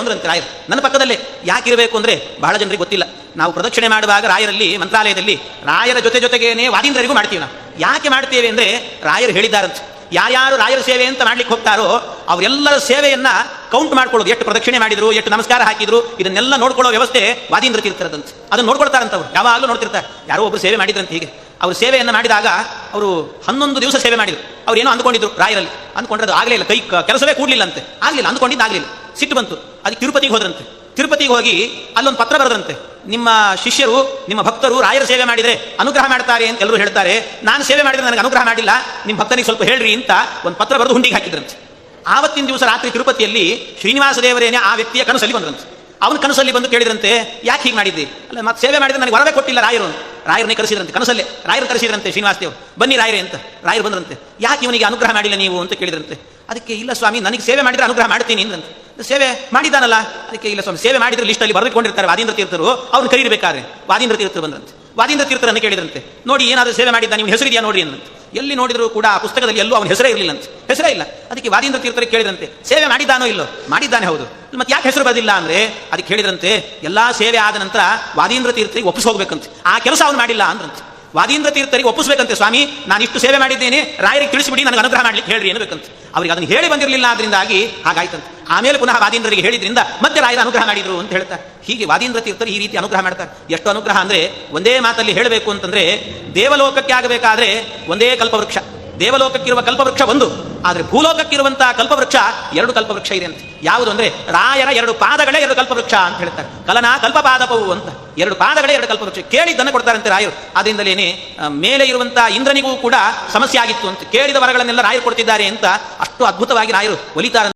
ಅಂದ್ರಂತೆ ರಾಯರು ನನ್ನ ಪಕ್ಕದಲ್ಲೇ. ಯಾಕಿರಬೇಕು ಅಂದ್ರೆ ಬಹಳ ಜನರಿಗೆ ಗೊತ್ತಿಲ್ಲ. ನಾವು ಪ್ರದಕ್ಷಿಣೆ ಮಾಡುವಾಗ ರಾಯರಲ್ಲಿ ಮಂತ್ರಾಲಯದಲ್ಲಿ ರಾಯರ ಜೊತೆಗೇನೆ ವಾದೀಂದ್ರರಿಗೂ ಮಾಡ್ತೀವಿ. ನಾವು ಯಾಕೆ ಮಾಡ್ತೇವೆ ಅಂದ್ರೆ ರಾಯರು ಹೇಳಿದ್ದಾರಂತೆ, ಯಾರ್ಯಾರು ರಾಯರ ಸೇವೆ ಅಂತ ಮಾಡ್ಲಿಕ್ಕೆ ಹೋಗ್ತಾರೋ ಅವರೆಲ್ಲರ ಸೇವೆಯನ್ನ ಕೌಂಟ್ ಮಾಡ್ಕೊಳ್ಳೋದು, ಎಷ್ಟು ಪ್ರದಕ್ಷಿಣೆ ಮಾಡಿದ್ರು, ಎಷ್ಟು ನಮಸ್ಕಾರ ಹಾಕಿದ್ರು, ಇದನ್ನೆಲ್ಲ ನೋಡ್ಕೊಳ್ಳೋ ವ್ಯವಸ್ಥೆ ವಾದೀಂದ್ರ ತೀರ್ಥರದಂತೆ. ಅದನ್ನು ನೋಡ್ಕೊಳ್ತಾರಂತ ಅವ್ರು, ಯಾವಾಗಲೂ ನೋಡ್ತಿರ್ತಾರೆ. ಯಾರೋ ಒಬ್ರು ಸೇವೆ ಮಾಡಿದ್ರಂತೆ. ಹೀಗೆ ಅವರು ಸೇವೆಯನ್ನು ಮಾಡಿದಾಗ ಅವರು 11 ದಿವಸ ಸೇವೆ ಮಾಡಿದ್ರು. ಅವ್ರು ಏನೋ ಅಂದ್ಕೊಂಡಿದ್ರು ರಾಯರಲ್ಲಿ, ಅಂದ್ಕೊಂಡ್ರೆ ಅದು ಆಗಲೇ ಇಲ್ಲ, ಕೈ ಕೆಲಸವೇ ಕೂಡಲಿಲ್ಲ ಅಂತೆ, ಆಗಲಿಲ್ಲ, ಅಂದ್ಕೊಂಡಿದ್ದಾಗಲಿಲ್ಲ. ಸಿಟ್ಟು ಬಂತು, ಅದಕ್ಕೆ ತಿರುಪತಿಗೆ ಹೋದ್ರಂತೆ. ತಿರುಪತಿಗೆ ಹೋಗಿ ಅಲ್ಲೊಂದು ಪತ್ರ ಬರೆದ್ರಂತೆ, ನಿಮ್ಮ ಶಿಷ್ಯರು ನಿಮ್ಮ ಭಕ್ತರು ರಾಯರ ಸೇವೆ ಮಾಡಿದರೆ ಅನುಗ್ರಹ ಮಾಡ್ತಾರೆ ಅಂತ ಎಲ್ಲರೂ ಹೇಳ್ತಾರೆ, ನಾನು ಸೇವೆ ಮಾಡಿದ್ರೆ ನನಗೆ ಅನುಗ್ರಹ ಮಾಡಿಲ್ಲ, ನಿಮ್ಮ ಭಕ್ತನಿಗೆ ಸ್ವಲ್ಪ ಹೇಳ್ರಿ ಅಂತ ಒಂದು ಪತ್ರ ಬರೆದು ಹುಂಡಿಗೆ ಹಾಕಿದ್ರಂತೆ. ಆವತ್ತಿನ ದಿವಸ ರಾತ್ರಿ ತಿರುಪತಿಯಲ್ಲಿ ಶ್ರೀನಿವಾಸ ದೇವರೇನೆ ಆ ವ್ಯಕ್ತಿಯ ಕನಸಲ್ಲಿ ಬಂದ್ರಂತೆ. ಅವನ ಕನಸಲ್ಲಿ ಬಂದು ಕೇಳಿದ್ರಂತೆ, ಯಾಕೆ ಹೀಗೆ ಮಾಡಿದ್ದೆ? ಅಲ್ಲ, ಮತ್ತೆ ಸೇವೆ ಮಾಡಿದ್ರೆ ನನಗೆ ವರವೇ ಕೊಟ್ಟಿಲ್ಲ ರಾಯರು. ರಾಯರನ್ನೇ ಕರೆಸಿದ್ರಂತೆ, ಕನಸಲ್ಲೇ ರಾಯರು ಕರೆಸಿದ್ರಂತೆ ಶ್ರೀನಿವಾಸ ದೇವರು, ಬನ್ನಿ ರಾಯರೇ ಅಂತ. ರಾಯರು ಬಂದ್ರಂತೆ, ಯಾಕೆ ಇವನಿಗೆ ಅನುಗ್ರಹ ಮಾಡಿಲ್ಲ ನೀವು ಅಂತ ಕೇಳಿದ್ರಂತೆ. ಅದಕ್ಕೆ ಇಲ್ಲ ಸ್ವಾಮಿ, ನನಗೆ ಸೇವೆ ಮಾಡಿದ್ರೆ ಅನುಗ್ರಹ ಮಾಡ್ತೀನಿ ಅಂದ್ರಂತೆ. ಸೇವೆ ಮಾಡಿದ್ದಾನಲ್ಲ, ಅದಕ್ಕೆ ಇಲ್ಲ ಸ್ವಾಮಿ, ಸೇವೆ ಮಾಡಿದ್ರೆ ಲಿಸ್ಟಲ್ಲಿ ಬರೆದುಕೊಂಡಿರ್ತಾರೆ ವಾದೀಂದ್ರ ತೀರ್ಥರು, ಅವ್ರನ್ನ ಕರೀಬೇಕಾದ್ರೆ ವಾದೀಂದ್ರ ತೀರ್ಥರು ಬಂದ್ರಂತೆ. ವಾದೀಂದ್ರ ತೀರ್ಥರನ್ನು ಕೇಳಿದ್ರಂತೆ, ನೋಡಿ ಏನಾದರೂ ಸೇವೆ ಮಾಡಿದ್ದ, ನೀವು ಹೆಸರಿದೆಯಾ ನೋಡಿ ಅಂದ್ರಂತೆ. ಎಲ್ಲಿ ನೋಡಿದ್ರು ಕೂಡ ಆ ಪುಸ್ತಕದಲ್ಲಿ ಎಲ್ಲೂ ಅವನ ಹೆಸರೇ ಇರಲಿಲ್ಲ ಅಂತ, ಹೆಸರೇ ಇಲ್ಲ. ಅದಕ್ಕೆ ವಾದೀಂದ್ರ ತೀರ್ಥರಿಗೆ ಕೇಳಿದ್ರಂತೆ, ಸೇವೆ ಮಾಡಿದ್ದಾನೋ ಇಲ್ಲೋ? ಮಾಡಿದ್ದಾನೆ, ಹೌದು, ಮತ್ತೆ ಯಾಕೆ ಹೆಸರು ಬರಲಿಲ್ಲ ಅಂದ್ರೆ ಅದಕ್ಕೆ ಹೇಳಿದ್ರಂತೆ, ಎಲ್ಲಾ ಸೇವೆ ಆದ ನಂತರ ವಾದೀಂದ್ರ ತೀರ್ಥರಿಗೆ ಒಪ್ಪಿಸಿ ಹೋಗ್ಬೇಕಂತೆ, ಆ ಕೆಲಸ ಅವನು ಮಾಡಿಲ್ಲ ಅಂದ್ರಂತೆ. ವಾದೀಂದ್ರ ತೀರ್ಥರಿಗೆ ಒಪ್ಪಿಸ್ಬೇಕಂತೆ, ಸ್ವಾಮಿ ನಾನು ಇಷ್ಟು ಸೇವೆ ಮಾಡಿದ್ದೇನೆ, ರಾಯರಿಗೆ ತಿಳಿಸಿಬಿಡಿ, ನನಗೆ ಅನುಗ್ರಹ ಮಾಡ್ಲಿಕ್ಕೆ ಹೇಳ್ರಿ ಅನ್ನಬೇಕಂತೆ. ಅವರಿಗೆ ಅದನ್ನು ಹೇಳಿ ಬಂದಿರಲಿಲ್ಲ, ಆದ್ರಿಂದಾಗಿ ಹಾಗಾಯ್ತಂತೆ. ಆಮೇಲೆ ಪುನಃ ವಾದೀಂದ್ರರಿಗೆ ಹೇಳಿದ್ರಿಂದ ಮತ್ತೆ ರಾಯರ ಅನುಗ್ರಹ ಮಾಡಿದ್ರು ಅಂತ ಹೇಳ್ತಾರೆ. ಹೀಗೆ ವಾದೀಂದ್ರ ತೀರ್ಥರು ಈ ರೀತಿ ಅನುಗ್ರಹ ಮಾಡ್ತಾರೆ. ಎಷ್ಟು ಅನುಗ್ರಹ ಅಂದ್ರೆ ಒಂದೇ ಮಾತಲ್ಲಿ ಹೇಳಬೇಕು ಅಂತಂದ್ರೆ, ದೇವಲೋಕಕ್ಕೆ ಆಗಬೇಕಾದ್ರೆ ಒಂದೇ ಕಲ್ಪವೃಕ್ಷ, ದೇವಲೋಕಕ್ಕಿರುವ ಕಲ್ಪವೃಕ್ಷ ಒಂದು, ಆದ್ರೆ ಭೂಲೋಕಕ್ಕಿರುವಂತಹ ಕಲ್ಪವೃಕ್ಷ 2 ಕಲ್ಪವೃಕ್ಷ ಇದೆ ಅಂತ. ಯಾವುದು ಅಂದ್ರೆ ರಾಯರ 2 ಪಾದಗಳೇ 2 ಕಲ್ಪವೃಕ್ಷ ಅಂತ ಹೇಳ್ತಾರೆ. ಕಲನ ಕಲ್ಪಪಾದಪವು ಅಂತ 2 ಪಾದಗಳೇ 2 ಕಲ್ಪವೃಕ್ಷ. ಕೇಳಿದ್ದನ್ನು ಕೊಡ್ತಾರಂತೆ ರಾಯರು. ಆದ್ರಿಂದಲೇನೆ ಮೇಲೆ ಇರುವಂತಹ ಇಂದ್ರನಿಗೂ ಕೂಡ ಸಮಸ್ಯೆ ಆಗಿತ್ತು ಅಂತ, ಕೇಳಿದ ವರಗಳನ್ನೆಲ್ಲ ರಾಯರು ಕೊಡ್ತಿದ್ದಾರೆ ಅಂತ ಅಷ್ಟು ಅದ್ಭುತವಾಗಿ ರಾಯರು ಒಲಿತಾರೆ.